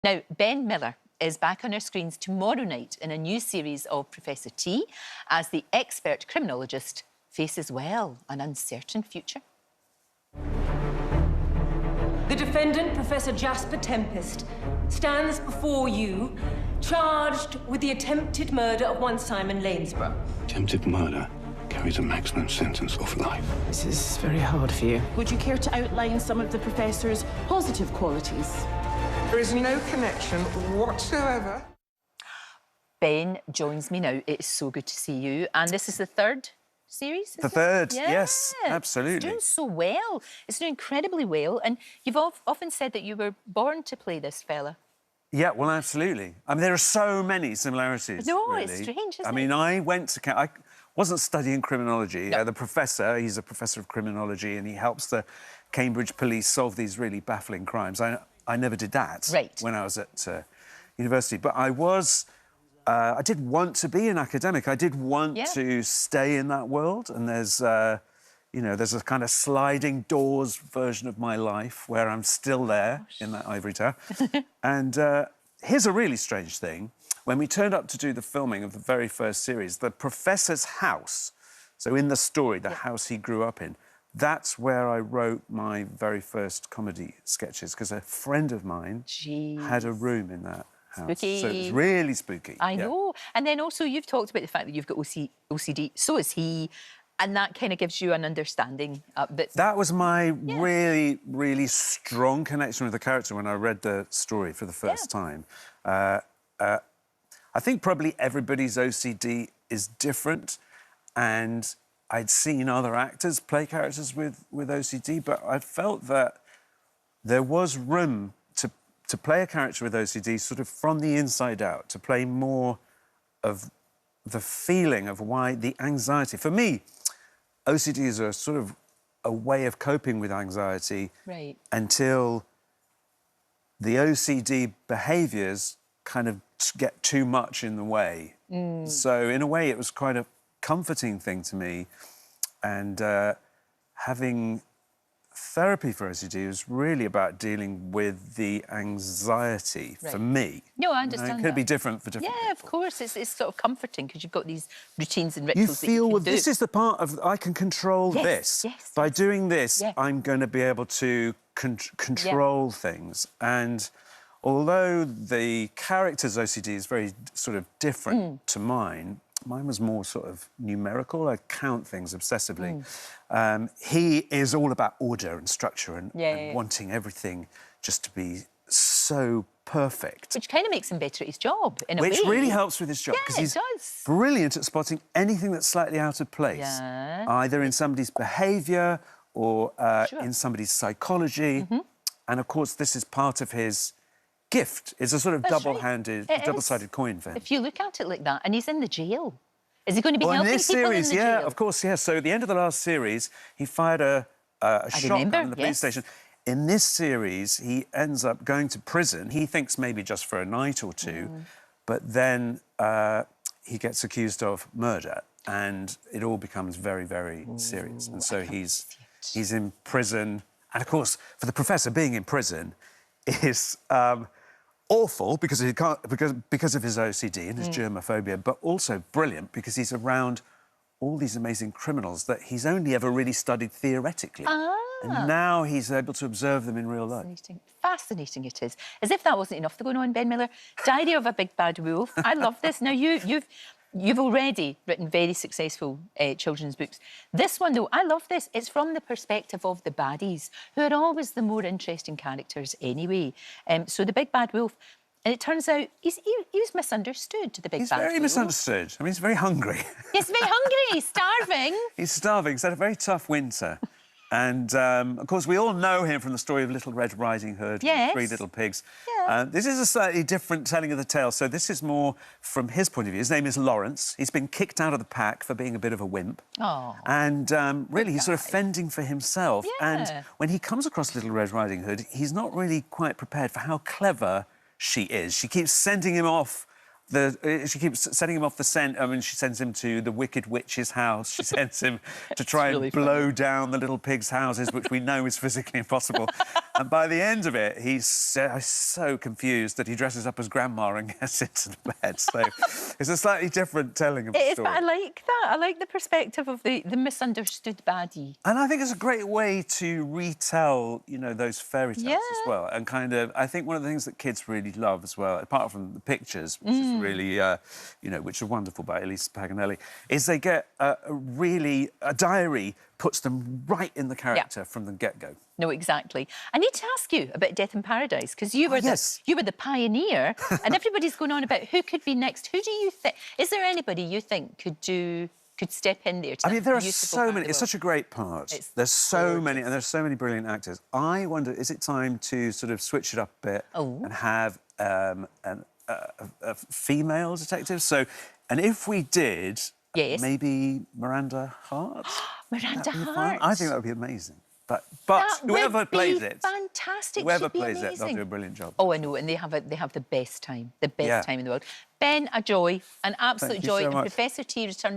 Now, Ben Miller is back on our screens tomorrow night in a new series of Professor T as the expert criminologist faces, well, an uncertain future. The defendant, Professor Jasper Tempest, stands before you charged with the attempted murder of one Simon Lanesborough. Attempted murder carries a maximum sentence of life. This is very hard for you. Would you care to outline some of the Professor's positive qualities? There is no connection whatsoever. Ben joins me now. It's so good to see you. And this is the third series? The third, yes, absolutely. It's doing so well. It's doing incredibly well. And you've often said that you were born to play this fella. Yeah, well, absolutely. I mean, there are so many similarities. No, really. it's strange, isn't I mean, it? I wasn't studying criminology. No. The professor, he's a professor of criminology, and he helps the Cambridge police solve these really baffling crimes. I never did that when I was at university, but I did want to be an academic. I did want to stay in that world, and there's a kind of sliding doors version of my life where I'm still there in that ivory tower. And here's a really strange thing. When we turned up to do the filming of the very first series, the professor's house, so in the story, the house he grew up in, that's where I wrote my very first comedy sketches, because a friend of mine had a room in that house. Spooky. So it was really spooky. I know. And then also you've talked about the fact that you've got OCD. So is he. And that kind of gives you an understanding. That was my really, really strong connection with the character when I read the story for the first time. I think probably everybody's OCD is different, and I'd seen other actors play characters with OCD, but I felt that there was room to play a character with OCD sort of from the inside out, to play more of the feeling of why the anxiety. For me, OCD is a sort of a way of coping with anxiety until the OCD behaviours kind of get too much in the way. So, in a way, it was quite a comforting thing to me. And having therapy for OCD was really about dealing with the anxiety for me. No, I understand It could be different for different people. Yeah, of course. It's sort of comforting because you've got these routines and rituals You feel, that you can do. this is the part of, I can control this. By doing this, I'm going to be able to control things. And although the character's OCD is very sort of different to mine was more sort of numerical. I count things obsessively. He is all about order and structure and wanting everything just to be so perfect. Which kind of makes him better at his job, in a way. Which really helps with his job, because he's brilliant at spotting anything that's slightly out of place, either in somebody's behaviour or in somebody's psychology. And, of course, this is part of his gift. It's a sort of double-handed, double-sided coin for him. If you look at it like that, and he's in the jail. Is he going to be helping people in the jail? Yeah, of course, yeah. So at the end of the last series, he fired a shotgun in the police station. In this series, he ends up going to prison. He thinks maybe just for a night or two, but then he gets accused of murder, and it all becomes very, very serious. And so he's in prison. And, of course, for the professor, being in prison is awful because of his OCD and his germophobia, but also brilliant because he's around all these amazing criminals that he's only ever really studied theoretically. And now he's able to observe them in real life. Fascinating it is. As if that wasn't enough going on, Ben Miller. Diary of a Big Bad Wolf. I love this. Now, you've already written very successful children's books. This one, though, I love this. It's from the perspective of the baddies, who are always the more interesting characters anyway. So the Big Bad Wolf, and it turns out he was misunderstood, the Big Bad Wolf. He's very misunderstood. I mean, he's very hungry. He's very hungry. He's starving. He's starving. He's had a very tough winter. And, of course, we all know him from the story of Little Red Riding Hood and Three Little Pigs. This is a slightly different telling of the tale, so this is more from his point of view. His name is Lawrence. He's been kicked out of the pack for being a bit of a wimp. And, really, he's sort of fending for himself. And when he comes across Little Red Riding Hood, he's not really quite prepared for how clever she is. She keeps sending him off she keeps sending him off the scent. I mean, she sends him to the Wicked Witch's house. She sends him to try really and blow down the little pigs' houses, which we know is physically impossible. And by the end of it, he's so confused that he dresses up as grandma and gets into the bed. So it's a slightly different telling of the It is, story. but I like that. I like the perspective of the misunderstood baddie. And I think it's a great way to retell, you know, those fairy tales as well. And kind of, I think one of the things that kids really love as well, apart from the pictures, which is really, you know, which are wonderful by Elise Paganelli, is they get a diary puts them right in the character from the get-go. No, exactly. I need to ask you about Death in Paradise, because you were the pioneer, and everybody's going on about who could be next. Who do you think? Is there anybody you think could step in there? I mean, there are so many. It's such a great part. There's so many, and there's so many brilliant actors. I wonder, is it time to sort of switch it up a bit and have a female detective? So, and if we did, maybe Miranda Hart. Miranda Hart. I think that would be amazing. But whoever plays it, fantastic. Whoever plays it, they'll do a brilliant job. Oh, I know, and they have the best time, the best time in the world. Ben, a joy, an absolute joy, and Professor T returns.